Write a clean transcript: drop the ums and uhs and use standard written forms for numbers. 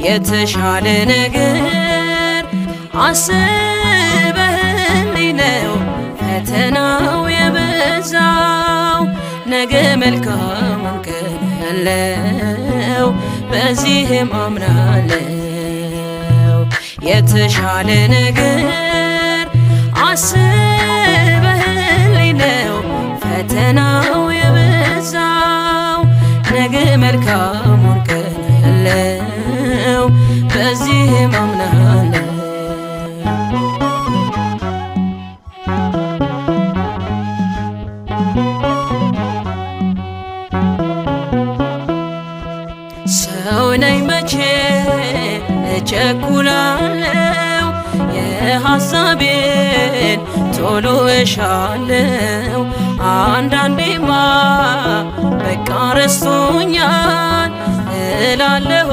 የተሻለ ነገር አስበህልኝ ነው ፈተናው የበዛው። ነገ መልካሙን ቀን ያለው በዚህም አምናለው። የተሻለ ነገር አስበህልኝ ነው ፈተናው የበዛው። ነገ መልካሙን ቀን ያለው በዚህም አምናለው። ሰው ነኝ መቼ እቸኩላለሁ፣ የሐሳቤን ቶሎ እሻለሁ። አንዳንዴማ በቃ ረስቶኛል እላለሁ